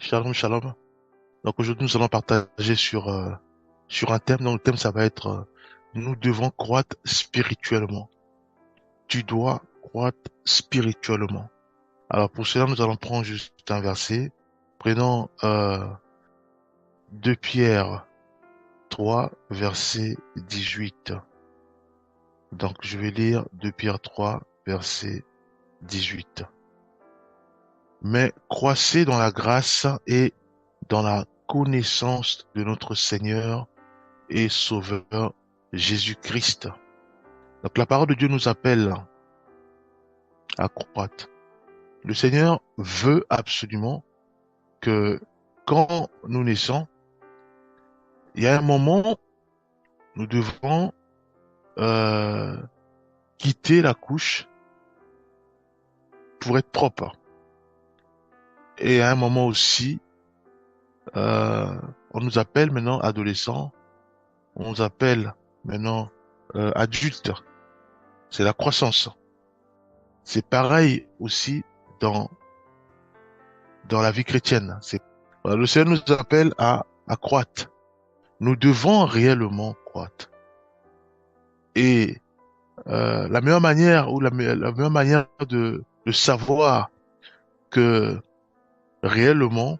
Shalom, shalom. Donc aujourd'hui, nous allons partager sur un thème. Donc le thème, ça va être nous devons croître spirituellement. Tu dois croître spirituellement. Alors pour cela, nous allons prendre juste un verset. Prenons 2 Pierre 3, verset 18. Donc je vais lire 2 Pierre 3, verset 18. Mais croissez dans la grâce et dans la connaissance de notre Seigneur et Sauveur Jésus-Christ. Donc la parole de Dieu nous appelle à croître. Le Seigneur veut absolument que quand nous naissons, il y a un moment, nous devons euh, quitter la couche pour être propre. Et à un moment aussi, euh, on nous appelle maintenant adolescents, on nous appelle maintenant adultes. C'est la croissance. C'est pareil aussi dans la vie chrétienne. Le Seigneur nous appelle à croître. Nous devons réellement croître. Et la meilleure manière ou la meilleure manière de savoir que réellement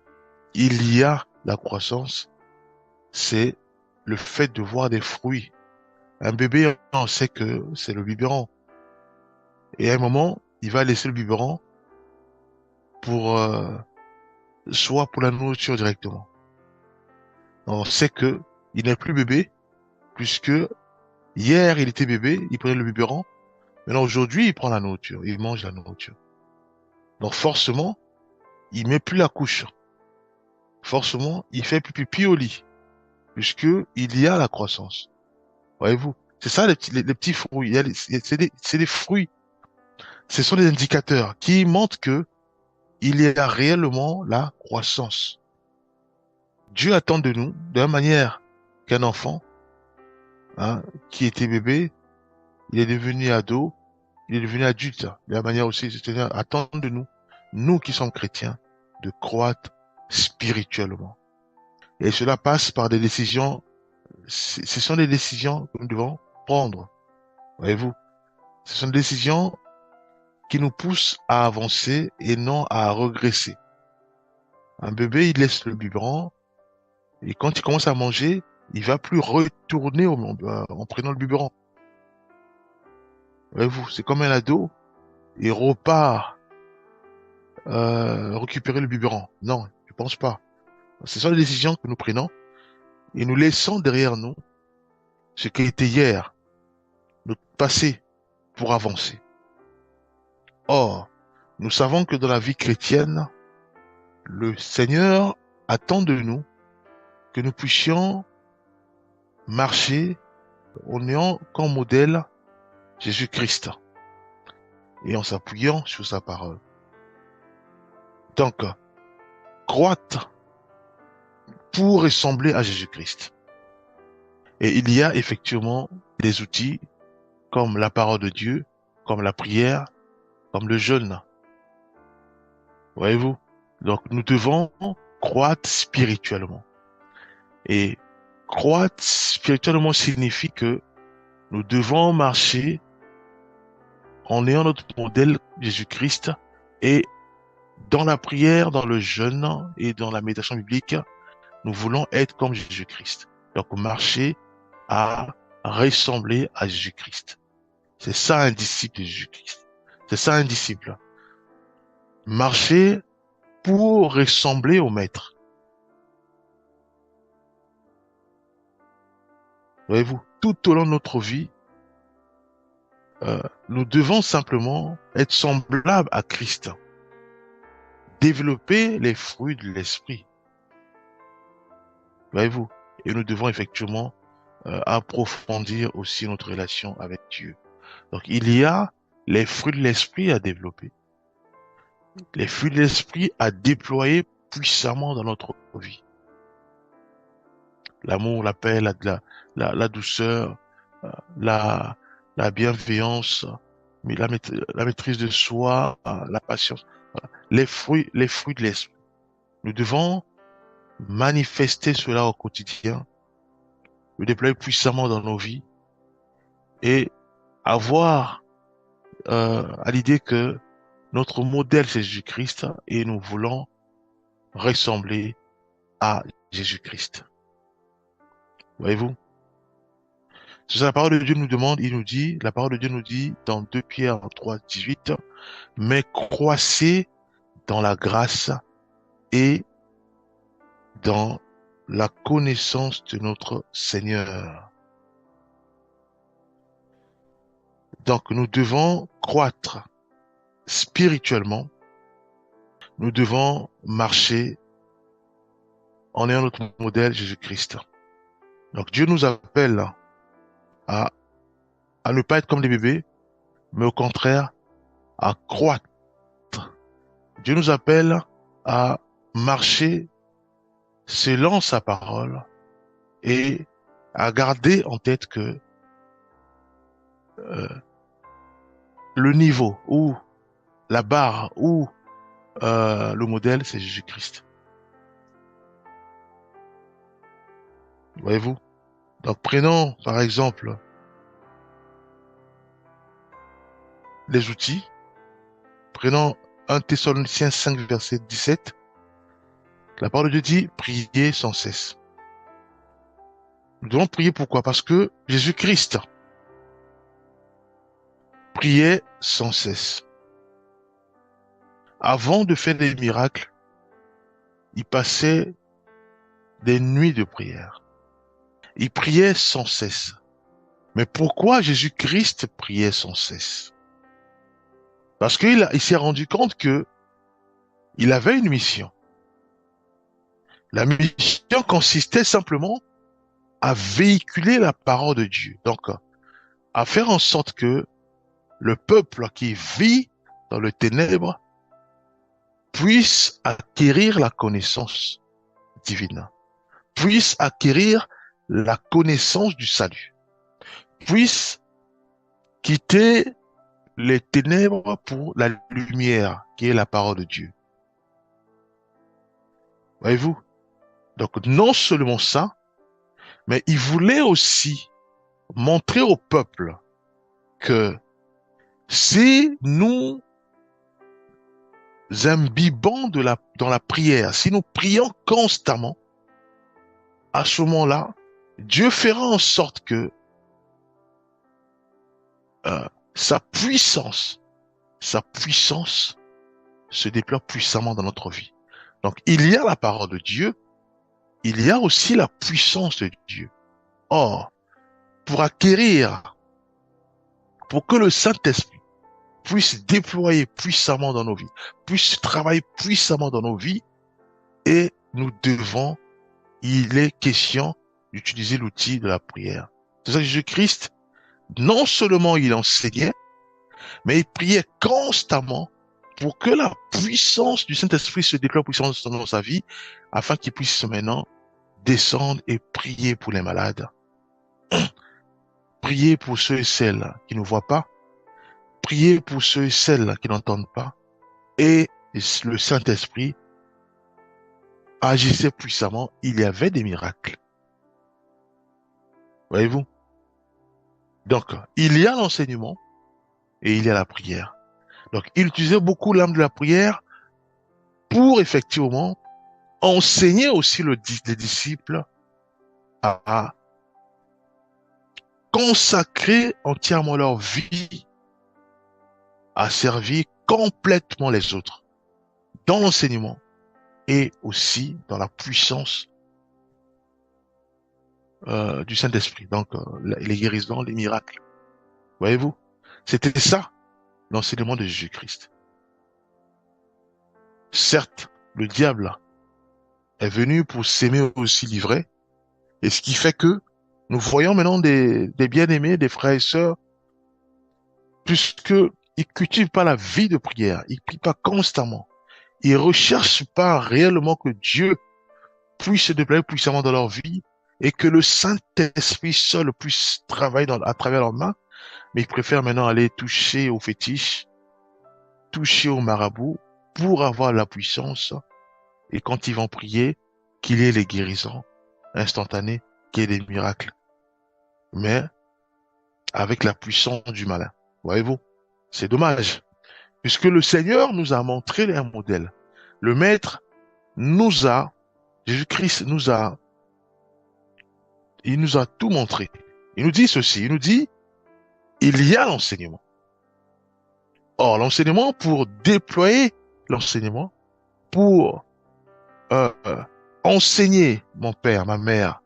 il y a la croissance, c'est le fait de voir des fruits. Un bébé, on sait que c'est le biberon. Et à un moment, il va laisser le biberon pour soit pour la nourriture directement. On sait que il n'est plus bébé puisque hier il était bébé, il prenait le biberon. Maintenant aujourd'hui il prend la nourriture, il mange la nourriture. Donc forcément il met plus la couche. Forcément il fait plus pipi au lit puisque il y a la croissance. Voyez-vous, c'est ça les petits fruits. C'est des fruits. Ce sont des indicateurs qui montrent que il y a réellement la croissance. Dieu attend de nous de la même manière qu'un enfant, hein, qui était bébé, il est devenu ado, il est devenu adulte. De la manière aussi, c'est-à-dire attend de nous, nous qui sommes chrétiens, de croître spirituellement. Et cela passe par des décisions, ce sont des décisions que nous devons prendre. Voyez-vous, ce sont des décisions qui nous poussent à avancer et non à regresser. Un bébé, il laisse le biberon et quand il commence à manger, il va plus retourner en prenant le biberon. Voyez-vous, c'est comme un ado, il repart récupérer le biberon. Non, je pense pas. Ce sont les décisions que nous prenons et nous laissons derrière nous ce qui était hier, notre passé, pour avancer. Or, nous savons que dans la vie chrétienne, le Seigneur attend de nous que nous puissions marcher en ayant comme modèle Jésus-Christ et en s'appuyant sur sa parole. Donc, croître pour ressembler à Jésus-Christ. Et il y a effectivement des outils comme la parole de Dieu, comme la prière, comme le jeûne. Voyez-vous? Donc, nous devons croître spirituellement. Et croître spirituellement signifie que nous devons marcher en ayant notre modèle Jésus-Christ et dans la prière, dans le jeûne et dans la méditation biblique, nous voulons être comme Jésus-Christ. Donc, marcher à ressembler à Jésus-Christ. C'est ça un disciple de Jésus-Christ. C'est ça un disciple. Marcher pour ressembler au maître. Voyez-vous, tout au long de notre vie, nous devons simplement être semblables à Christ. Développer les fruits de l'esprit. Voyez-vous, et nous devons effectivement approfondir aussi notre relation avec Dieu. Donc, il y a les fruits de l'esprit à développer. Les fruits de l'esprit à déployer puissamment dans notre vie. L'amour, la paix, la douceur, euh, la, la bienveillance, mais la maîtrise de soi, la patience. Voilà. Les fruits de l'esprit. Nous devons manifester cela au quotidien, le déployer puissamment dans nos vies et avoir à l'idée que notre modèle c'est Jésus-Christ et nous voulons ressembler à Jésus-Christ. Voyez-vous? C'est ça la parole de Dieu nous demande, il nous dit, la parole de Dieu nous dit dans 2 Pierre 3, 18, mais croissez dans la grâce et dans la connaissance de notre Seigneur. Donc nous devons croître spirituellement, nous devons marcher en ayant notre modèle Jésus-Christ. Donc Dieu nous appelle à, à ne pas être comme des bébés, mais au contraire à croître. Dieu nous appelle à marcher selon sa parole et à garder en tête que le niveau ou la barre ou le modèle, c'est Jésus-Christ. Voyez-vous? Donc prenons par exemple les outils. Prenons 1 Thessaloniciens 5, verset 17. La parole de Dieu dit, priez sans cesse. Nous devons prier pourquoi? Parce que Jésus-Christ priait sans cesse. Avant de faire des miracles, il passait des nuits de prière. Il priait sans cesse. Mais pourquoi Jésus-Christ priait sans cesse? Parce qu'il s'est rendu compte que il avait une mission. La mission consistait simplement à véhiculer la parole de Dieu. Donc, à faire en sorte que le peuple qui vit dans le ténèbre puisse acquérir la connaissance divine, puisse acquérir la connaissance du salut, puisse quitter les ténèbres pour la lumière qui est la parole de Dieu. Voyez-vous? Donc non seulement ça, mais il voulait aussi montrer au peuple que si nous imbibons dans la prière, si nous prions constamment, à ce moment-là, Dieu fera en sorte que sa puissance se déploie puissamment dans notre vie. Donc, il y a la parole de Dieu, il y a aussi la puissance de Dieu. Or, pour que le Saint-Esprit puisse déployer puissamment dans nos vies, puisse travailler puissamment dans nos vies, et il est question d'utiliser l'outil de la prière. C'est ça que Jésus-Christ, non seulement il enseignait, mais il priait constamment pour que la puissance du Saint-Esprit se déploie puissamment dans sa vie, afin qu'il puisse maintenant descendre et prier pour les malades, prier pour ceux et celles qui ne voient pas, prier pour ceux et celles qui n'entendent pas, et le Saint-Esprit agissait puissamment, il y avait des miracles. Voyez-vous? Donc, il y a l'enseignement et il y a la prière. Donc, il utilisait beaucoup l'âme de la prière pour effectivement enseigner aussi les disciples à consacrer entièrement leur vie à servir complètement les autres dans l'enseignement et aussi dans la puissance du Saint-Esprit. Donc, les guérisons, les miracles. Voyez-vous? C'était ça, l'enseignement de Jésus-Christ. Certes, le diable est venu pour s'aimer aussi livrer, et ce qui fait que nous voyons maintenant des bien-aimés, des frères et sœurs, puisque ils cultivent pas la vie de prière, ils prient pas constamment, ils recherchent pas réellement que Dieu puisse se déployer puissamment dans leur vie et que le Saint-Esprit seul puisse travailler à travers leurs mains, mais ils préfèrent maintenant aller toucher aux fétiches, toucher aux marabouts pour avoir la puissance et quand ils vont prier, qu'il y ait les guérisons instantanées, qu'il y ait des miracles. Mais avec la puissance du malin. Voyez-vous? C'est dommage. Puisque le Seigneur nous a montré un modèle. Le Maître nous a, Jésus-Christ il nous a tout montré. Il nous dit ceci, il nous dit, il y a l'enseignement. Or, l'enseignement, pour déployer l'enseignement, pour enseigner mon père, ma mère,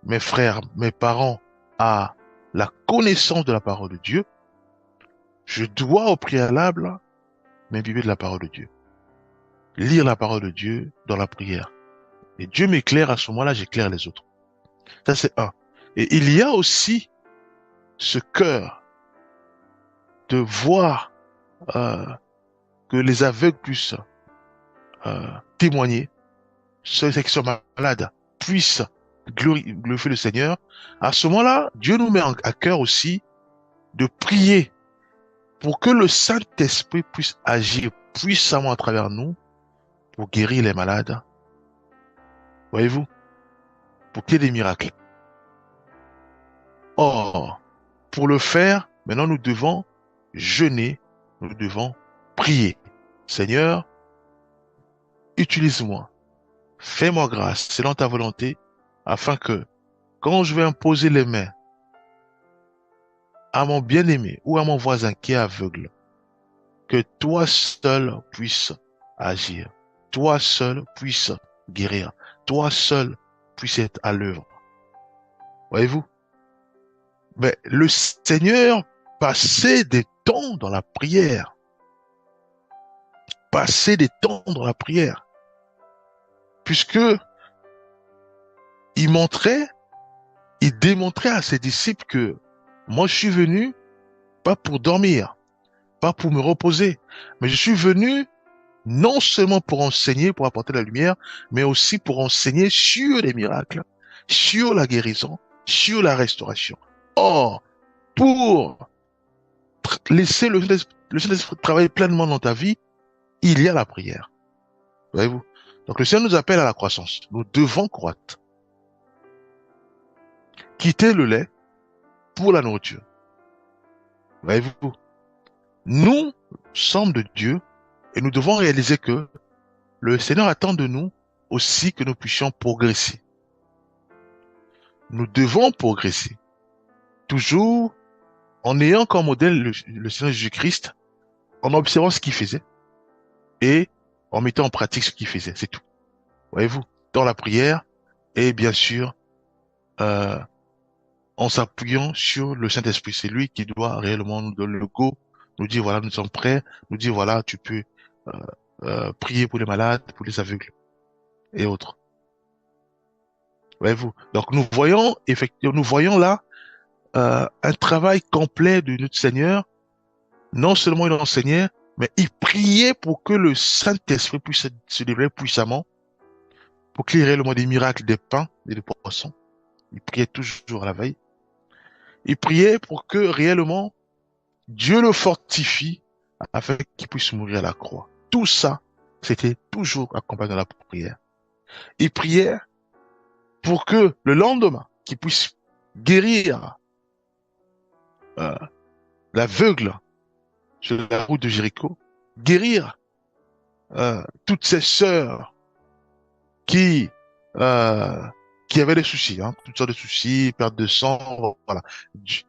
mes frères, mes parents à la connaissance de la parole de Dieu, je dois au préalable m'imbiber de la parole de Dieu. Lire la parole de Dieu dans la prière. Et Dieu m'éclaire, à ce moment-là, j'éclaire les autres. Ça, c'est un. Et il y a aussi ce cœur de voir que les aveugles puissent témoigner, ceux qui sont malades puissent glorifier le Seigneur. À ce moment-là, Dieu nous met à cœur aussi de prier pour que le Saint-Esprit puisse agir puissamment à travers nous pour guérir les malades. Voyez-vous? Pour qu'il y ait des miracles. Or, pour le faire, maintenant nous devons jeûner, nous devons prier. Seigneur, utilise-moi, fais-moi grâce selon ta volonté, afin que quand je vais imposer les mains à mon bien-aimé ou à mon voisin qui est aveugle, que toi seul puisses agir, toi seul puisses guérir, toi seul puisses être à l'œuvre. Voyez-vous? Mais le Seigneur passait des temps dans la prière. Passer des temps dans la prière. Puisque il démontrait à ses disciples que moi je suis venu pas pour dormir, pas pour me reposer, mais je suis venu non seulement pour enseigner, pour apporter la lumière, mais aussi pour enseigner sur les miracles, sur la guérison, sur la restauration. Or, pour laisser le Saint-Esprit travailler pleinement dans ta vie, il y a la prière. Voyez-vous? Donc le Seigneur nous appelle à la croissance. Nous devons croître. Quitter le lait pour la nourriture. Voyez-vous? Nous sommes de Dieu et nous devons réaliser que le Seigneur attend de nous aussi que nous puissions progresser. Nous devons progresser. Toujours en ayant comme modèle le Seigneur Jésus-Christ, en observant ce qu'il faisait et en mettant en pratique ce qu'il faisait. C'est tout. Voyez-vous? Dans la prière et bien sûr en s'appuyant sur le Saint-Esprit. C'est lui qui doit réellement nous donner le go, nous dire voilà, nous sommes prêts, nous dire voilà, tu peux prier pour les malades, pour les aveugles et autres. Voyez-vous? Donc nous voyons là un travail complet de notre Seigneur. Non seulement il enseignait, mais il priait pour que le Saint-Esprit puisse se développer puissamment, pour qu'il y ait réellement des miracles, des pains et des poissons. Il priait toujours à la veille. Il priait pour que réellement Dieu le fortifie afin qu'il puisse mourir à la croix. Tout ça, c'était toujours accompagné de la prière. Il priait pour que le lendemain, qu'il puisse guérir l'aveugle sur la route de Jéricho, guérir toutes ces sœurs qui avaient des soucis, toutes sortes de soucis, perte de sang, voilà.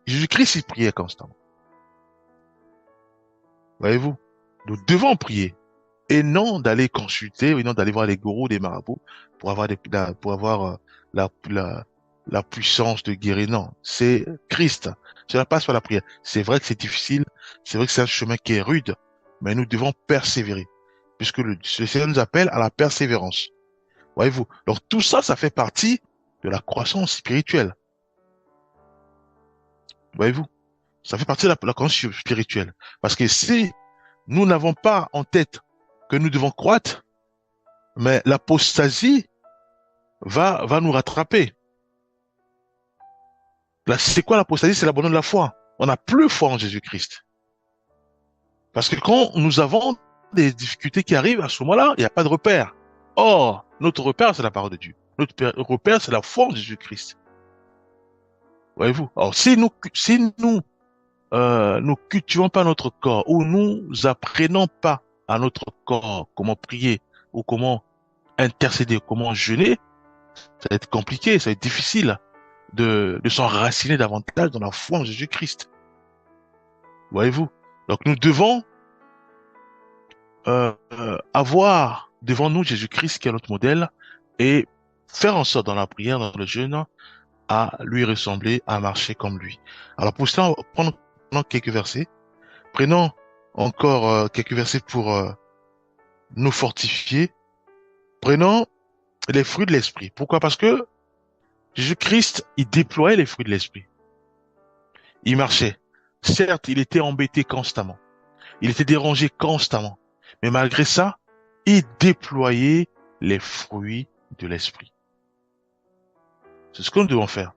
Jésus-Christ, il priait constamment. Voyez-vous? Nous devons prier et non d'aller consulter, et non d'aller voir les gourous, des marabouts pour avoir la puissance de guérir. Non, c'est Christ. Cela passe par la prière. C'est vrai que c'est difficile, c'est vrai que c'est un chemin qui est rude, mais nous devons persévérer, puisque le Seigneur nous appelle à la persévérance. Voyez-vous? Donc tout ça, ça fait partie de la croissance spirituelle. Voyez-vous? Ça fait partie de la croissance spirituelle. Parce que si nous n'avons pas en tête que nous devons croître, mais l'apostasie va nous rattraper. Là, c'est quoi l'apostasie? C'est l'abandon de la foi. On n'a plus foi en Jésus-Christ. Parce que quand nous avons des difficultés qui arrivent, à ce moment-là, il n'y a pas de repère. Or, notre repère, c'est la parole de Dieu. Repère, c'est la foi en Jésus-Christ. Voyez-vous? Alors, si nous cultivons pas notre corps, ou nous apprenons pas à notre corps comment prier, ou comment intercéder, comment jeûner, ça va être compliqué, ça va être difficile de s'enraciner davantage dans la foi en Jésus-Christ. Voyez-vous? Donc nous devons avoir devant nous Jésus-Christ qui est notre modèle et faire en sorte dans la prière, dans le jeûne, à lui ressembler, à marcher comme lui. Alors pour cela, prenons quelques versets. Prenons encore quelques versets pour nous fortifier. Prenons les fruits de l'esprit. Pourquoi? Parce que Jésus-Christ, il déployait les fruits de l'esprit. Il marchait. Certes, il était embêté constamment. Il était dérangé constamment. Mais malgré ça, il déployait les fruits de l'esprit. C'est ce que nous devons faire.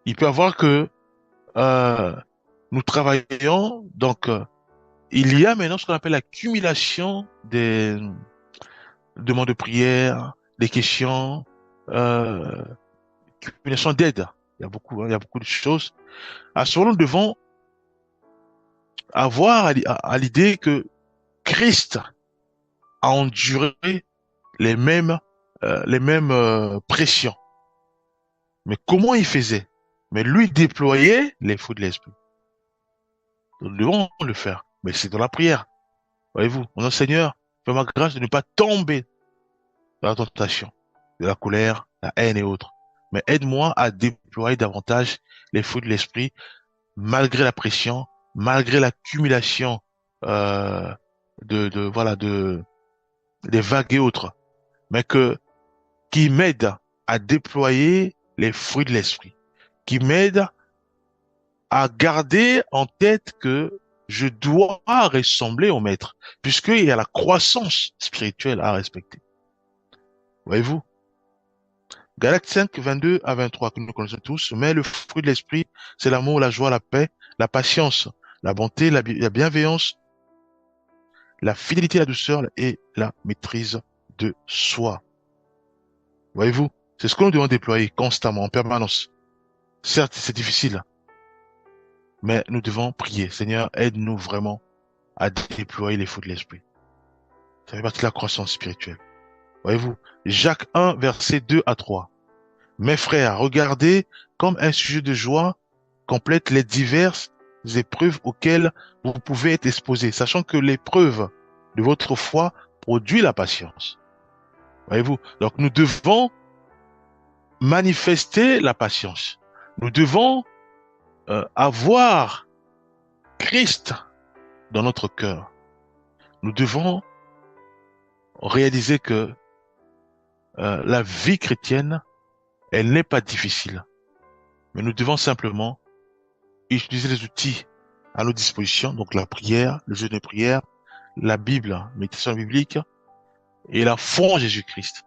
Il peut y avoir que euh, nous travaillons, donc il y a maintenant ce qu'on appelle l'accumulation des demandes de prière, des questions, euh, accumulation d'aide. Il y a beaucoup, hein, il y a beaucoup de choses. À ce moment, nous devons avoir à l'idée que Christ a enduré les mêmes pressions. Mais comment il faisait? Mais lui déployait les fruits de l'esprit. Nous devons le faire. Mais c'est dans la prière. Voyez-vous, mon Seigneur, fais ma grâce de ne pas tomber dans la tentation, de la colère, la haine et autres. Mais aide-moi à déployer davantage les fruits de l'esprit, malgré la pression, malgré l'accumulation euh, voilà des vagues et autres, mais qui m'aide à déployer les fruits de l'esprit, qui m'aide à garder en tête que je dois ressembler au maître, puisqu'il y a la croissance spirituelle à respecter. Voyez-vous? Galates 5, 22 à 23, que nous connaissons tous, mais le fruit de l'esprit, c'est l'amour, la joie, la paix, la patience, la bonté, la bienveillance, la fidélité, la douceur et la maîtrise de soi. Voyez-vous? C'est ce que nous devons déployer constamment, en permanence. Certes, c'est difficile, mais nous devons prier. Seigneur, aide-nous vraiment à déployer les fruits de l'esprit. Ça fait partie de la croissance spirituelle. Voyez-vous? Jacques 1, verset 2 à 3. Mes frères, regardez comme un sujet de joie complète les diverses épreuves auxquelles vous pouvez être exposés, sachant que l'épreuve de votre foi produit la patience. Voyez-vous? Donc nous devons manifester la patience. Nous devons avoir Christ dans notre cœur. Nous devons réaliser que la vie chrétienne, elle n'est pas difficile. Mais nous devons simplement utiliser les outils à nos dispositions, donc la prière, le jeûne de prière, la Bible, méditation biblique, et la foi en Jésus-Christ.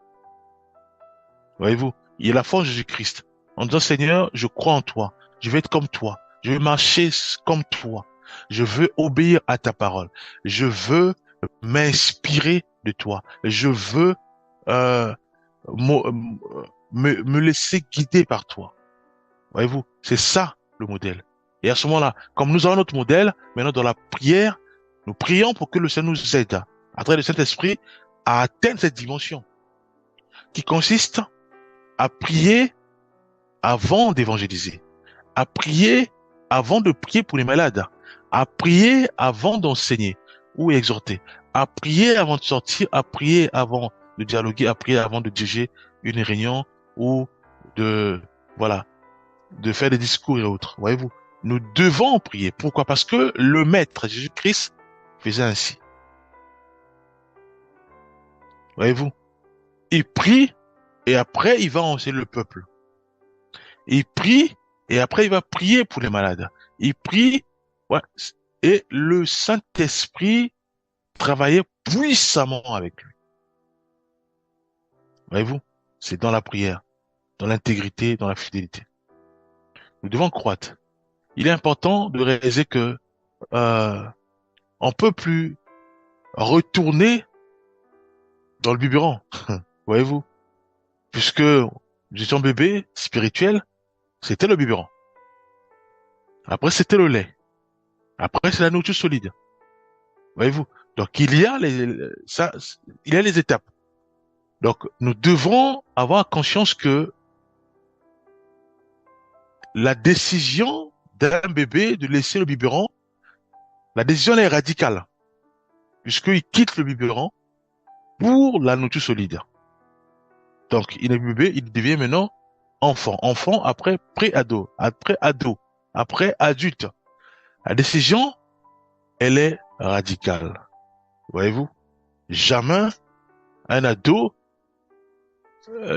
Voyez-vous, il y a la foi en Jésus-Christ. En disant, Seigneur, je crois en toi, je vais être comme toi, je vais marcher comme toi, je veux obéir à ta parole, je veux m'inspirer de toi, je veux euh, me laisser guider par toi. Voyez-vous, c'est ça le modèle. Et à ce moment-là, comme nous avons notre modèle, maintenant dans la prière, nous prions pour que le Seigneur nous aide, à travers le Saint-Esprit, à atteindre cette dimension, qui consiste à prier avant d'évangéliser, à prier avant de prier pour les malades, à prier avant d'enseigner ou exhorter, à prier avant de sortir, à prier avant de dialoguer, à prier avant de diriger une réunion ou de, voilà, de faire des discours et autres. Voyez-vous, nous devons prier. Pourquoi? Parce que le Maître Jésus-Christ faisait ainsi. Voyez-vous, il prie et après il va enseigner le peuple. Il prie et après il va prier pour les malades. Il prie, ouais, et le Saint-Esprit travaillait puissamment avec lui. Voyez-vous, c'est dans la prière, dans l'intégrité, dans la fidélité. Nous devons croître. Il est important de réaliser que on peut plus retourner dans le biberon, voyez-vous. Puisque j'étais un bébé spirituel, c'était le biberon. Après, c'était le lait. Après, c'est la nourriture solide. Voyez-vous. Donc, il y a les étapes. Donc, nous devons avoir conscience que la décision d'un bébé de laisser le biberon, la décision elle est radicale, puisqu'il quitte le biberon pour la nourriture solide. Donc, il est bébé, il devient maintenant enfant. Enfant après pré-ado, après ado, après adulte. La décision, elle est radicale. Voyez-vous? Jamais un ado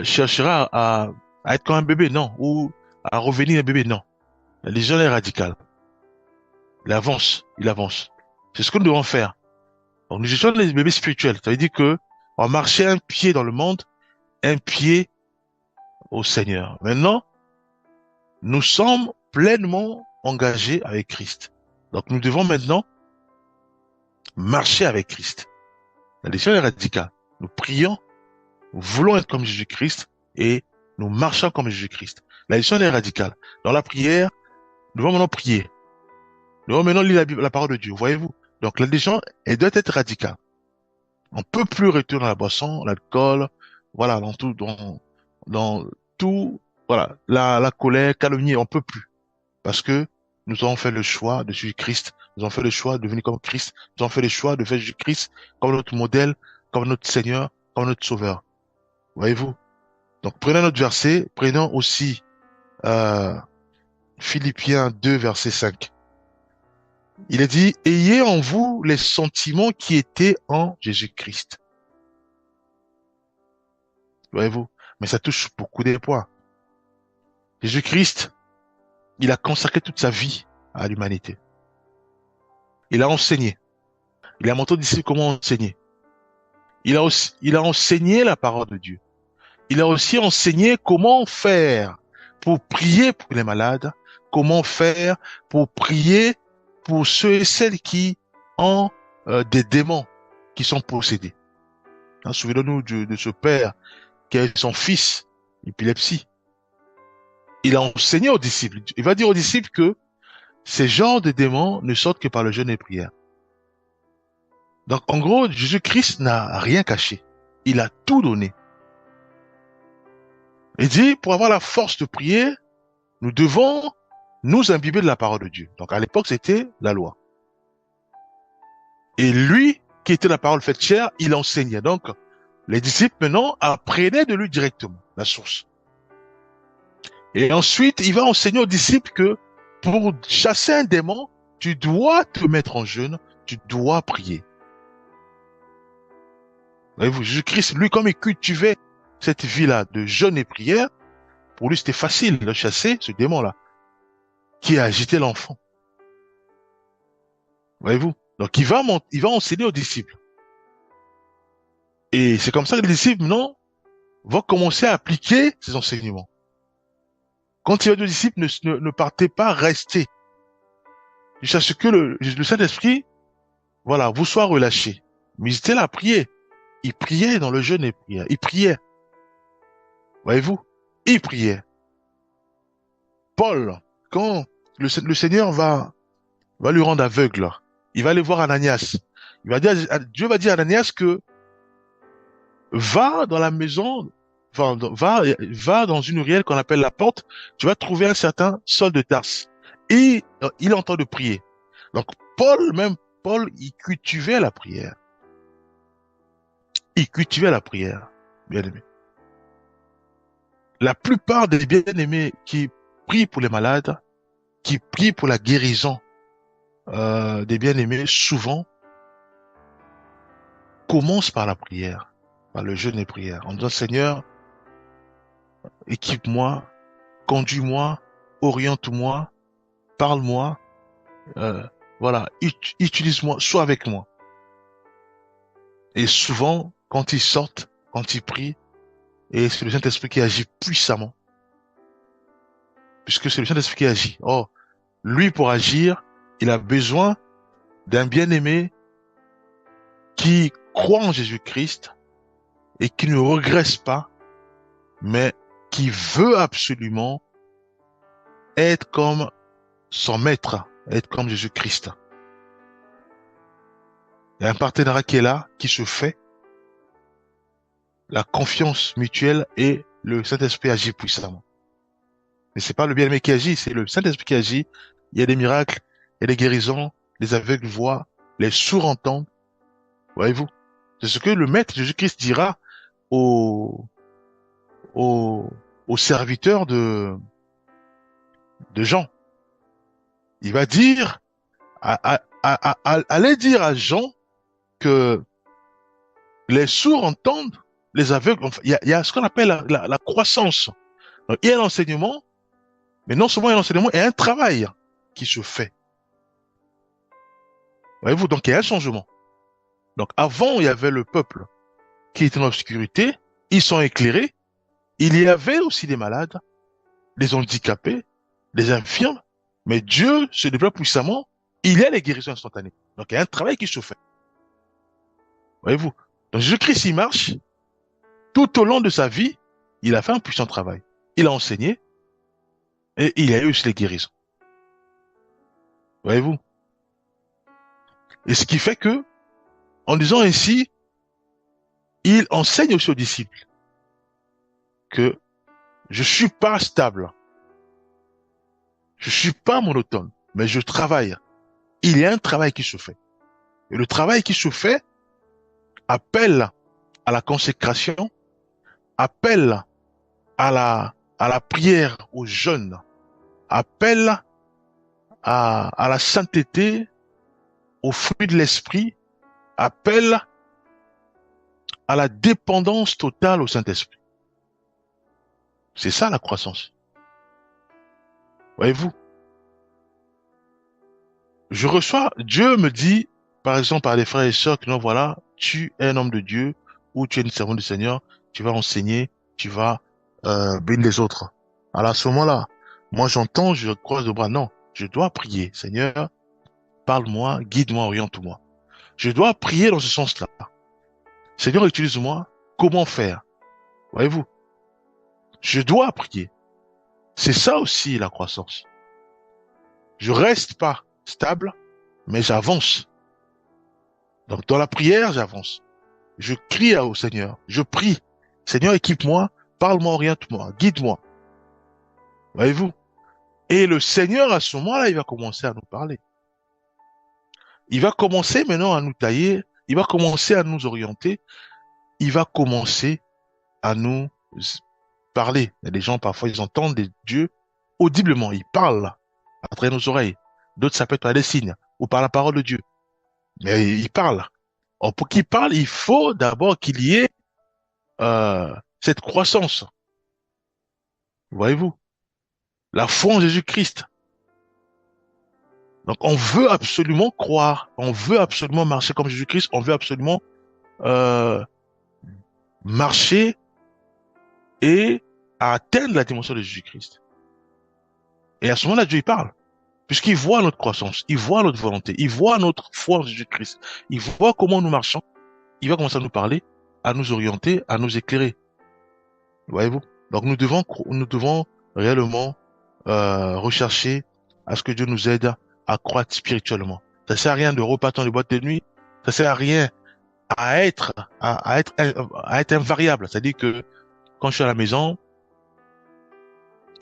cherchera à être comme un bébé, non, ou à revenir un bébé, non. La décision est radicale. Il avance, il avance. C'est ce que nous devons faire. Donc, nous sommes les bébés spirituels. Ça veut dire que on marchait un pied dans le monde, un pied au Seigneur. Maintenant, nous sommes pleinement engagés avec Christ. Donc, nous devons maintenant marcher avec Christ. La décision est radicale. Nous prions, nous voulons être comme Jésus-Christ et nous marchons comme Jésus-Christ. La décision est radicale. Dans la prière, nous devons maintenant prier. Nous devons maintenant lire la parole de Dieu. Voyez-vous? Donc, la décision, elle doit être radicale. On peut plus retourner dans la boisson, l'alcool, voilà, dans tout, voilà, la colère, calomnie, on peut plus. Parce que nous avons fait le choix de suivre Christ. Nous avons fait le choix de devenir comme Christ. Nous avons fait le choix de faire Jésus-Christ comme notre modèle, comme notre Seigneur, comme notre Sauveur. Voyez-vous? Donc, prenons notre verset, prenons aussi, euh, Philippiens 2, verset 5. Il est dit, ayez en vous les sentiments qui étaient en Jésus-Christ. Voyez-vous? Mais ça touche beaucoup des points. Jésus-Christ, il a consacré toute sa vie à l'humanité. Il a enseigné. Il a montré aux disciples comment enseigner. Il a enseigné la parole de Dieu. Il a aussi enseigné comment faire pour prier pour les malades, comment faire pour prier pour ceux et celles qui ont des démons qui sont possédés. Hein, souvenons-nous de ce père qui a son fils épilepsie. Il a enseigné aux disciples. Il va dire aux disciples que ces genres de démons ne sortent que par le jeûne et prière. Donc, en gros, Jésus-Christ n'a rien caché. Il a tout donné. Il dit, pour avoir la force de prier, nous devons nous imbiber de la parole de Dieu. Donc, à l'époque, c'était la loi. Et lui, qui était la parole faite chair, il enseignait. Donc, les disciples, maintenant, apprenaient de lui directement la source. Et ensuite, il va enseigner aux disciples que pour chasser un démon, tu dois te mettre en jeûne, tu dois prier. Voyez-vous, Jésus-Christ, lui, comme il cultivait cette vie-là de jeûne et prière, pour lui, c'était facile de chasser ce démon-là, qui a agité l'enfant. Voyez-vous? Donc, il va enseigner aux disciples. Et c'est comme ça que les disciples, non, vont commencer à appliquer ces enseignements. Quand il va dire aux disciples, ne partez pas, restez. Jusqu'à ce que le Saint-Esprit, voilà, vous soit relâché. Mais ils étaient là à prier. Ils priaient dans le jeûne et prière. Ils priaient. Voyez-vous? Ils priaient. Paul, quand le Seigneur va lui rendre aveugle, il va aller voir Ananias. Dieu va dire à Ananias que va dans la maison, enfin, va dans une ruelle qu'on appelle la porte, tu vas trouver un certain Saul de Tarse. Et il entend de prier. Donc Paul, il cultivait la prière. Il cultivait la prière, bien-aimé. La plupart des bien-aimés qui prient pour les malades, qui prient pour la guérison des bien-aimés, souvent, commencent par la prière, par le jeûne et prière, en disant, Seigneur, équipe-moi, conduis-moi, oriente-moi, parle-moi, voilà, utilise-moi, sois avec moi. Et souvent, quand ils sortent, quand ils prient, et c'est le Saint-Esprit qui agit puissamment, puisque c'est le Saint-Esprit qui agit. Or, lui, pour agir, il a besoin d'un bien-aimé qui croit en Jésus-Christ et qui ne regresse pas, mais qui veut absolument être comme son maître, être comme Jésus-Christ. Il y a un partenariat qui est là, qui se fait, la confiance mutuelle et le Saint-Esprit agit puissamment. Mais c'est pas le bien-aimé qui agit, c'est le Saint-Esprit qui agit. Il y a des miracles, il y a des guérisons, les aveugles voient, les sourds entendent. Voyez-vous? C'est ce que le Maître Jésus-Christ dira aux, aux, aux serviteurs de Jean. Il va dire, allez dire à Jean que les sourds entendent, les aveugles, enfin, il y a ce qu'on appelle la croissance. Donc, il y a l'enseignement, mais non seulement il y a l'enseignement, il y a un travail qui se fait. Voyez-vous, donc il y a un changement. Donc avant, il y avait le peuple qui était dans l'obscurité, ils sont éclairés. Il y avait aussi des malades, des handicapés, des infirmes, mais Dieu se développe puissamment, il y a les guérisons instantanées. Donc il y a un travail qui se fait. Voyez-vous? Donc Jésus-Christ, il marche, tout au long de sa vie, il a fait un puissant travail. Il a enseigné et il y a eu aussi les guérisons. Voyez-vous? Et ce qui fait que, en disant ainsi, il enseigne aussi aux disciples que je suis pas stable, je suis pas monotone, mais je travaille. Il y a un travail qui se fait. Et le travail qui se fait appelle à la consécration, appelle à la prière, au jeûne, appelle à la sainteté, au fruit de l'esprit, appelle à la dépendance totale au Saint-Esprit. C'est ça la croissance. Voyez-vous? Je reçois, Dieu me dit, par exemple, par des frères et sœurs, que non, voilà, tu es un homme de Dieu, ou tu es une servante du Seigneur, tu vas enseigner, tu vas bénir les autres. Alors à ce moment-là, moi j'entends, je croise le bras, non, je dois prier, Seigneur, parle-moi, guide-moi, oriente-moi. Je dois prier dans ce sens-là. Seigneur, utilise-moi, comment faire? Voyez-vous? Je dois prier. C'est ça aussi la croissance. Je reste pas stable, mais j'avance. Donc dans la prière, j'avance. Je crie au Seigneur. Je prie. Seigneur, équipe-moi, parle-moi, oriente-moi, guide-moi. Voyez-vous? Et le Seigneur, à ce moment-là, il va commencer à nous parler. Il va commencer maintenant à nous tailler. Il va commencer à nous orienter. Il va commencer à nous parler. Il y a des gens, parfois, ils entendent des dieux audiblement. Ils parlent à travers nos oreilles. D'autres, ça peut être par des signes ou par la parole de Dieu. Mais ils parlent. Or, pour qu'il parle, il faut d'abord qu'il y ait cette croissance. Voyez-vous? La foi en Jésus-Christ. Donc, on veut absolument croire. On veut absolument marcher comme Jésus-Christ. On veut absolument euh, marcher et atteindre la dimension de Jésus-Christ. Et à ce moment-là, Dieu il parle. Puisqu'il voit notre croissance, il voit notre volonté, il voit notre foi en Jésus-Christ, il voit comment nous marchons, il va commencer à nous parler, à nous orienter, à nous éclairer. Voyez-vous? Donc nous devons réellement rechercher à ce que Dieu nous aide à croître spirituellement. Ça sert à rien de repartir dans les boîtes de nuit, ça sert à rien à être invariable. C'est-à-dire que quand je suis à la maison,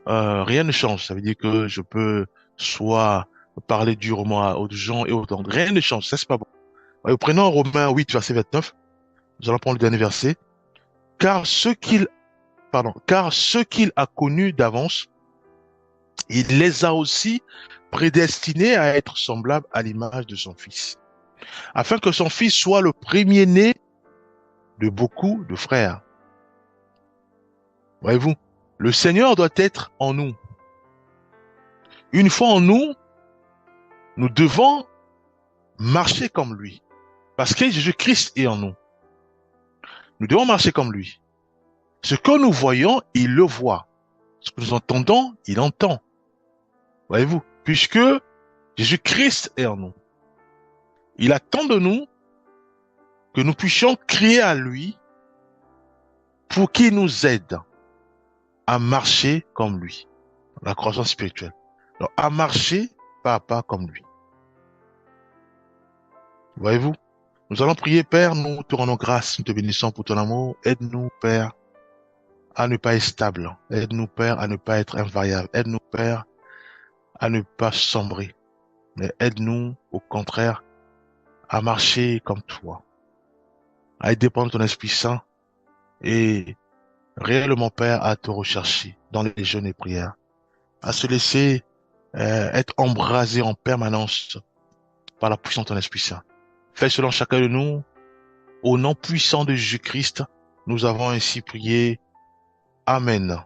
rien ne change. Ça veut dire que je peux soit parler durement aux gens et autant. Rien ne change. Ça, c'est pas bon. Prenons Romains 8, verset 29. Nous allons prendre le dernier verset. Car car ce qu'il a connus d'avance, il les a aussi prédestinés à être semblables à l'image de son Fils, afin que son Fils soit le premier-né de beaucoup de frères. Voyez-vous, le Seigneur doit être en nous. Une fois en nous, nous devons marcher comme lui, parce que Jésus-Christ est en nous. Nous devons marcher comme lui. Ce que nous voyons, il le voit. Ce que nous entendons, il entend. Voyez-vous, puisque Jésus-Christ est en nous. Il attend de nous que nous puissions crier à lui pour qu'il nous aide à marcher comme lui. La croissance spirituelle. Donc, à marcher pas à pas comme lui. Voyez-vous? Nous allons prier, Père, nous te rendons grâce, nous te bénissons pour ton amour. Aide-nous, Père, à ne pas être stable. Aide-nous, Père, à ne pas être invariable. Aide-nous, Père, à ne pas sombrer. Mais aide-nous, au contraire, à marcher comme toi, à être dépendant de ton Esprit Saint et réellement, Père, à te rechercher dans les jeûnes et prières, à se laisser être embrasé en permanence par la puissance de ton Esprit Saint. Fais selon chacun de nous, au nom puissant de Jésus-Christ, nous avons ainsi prié. Amen.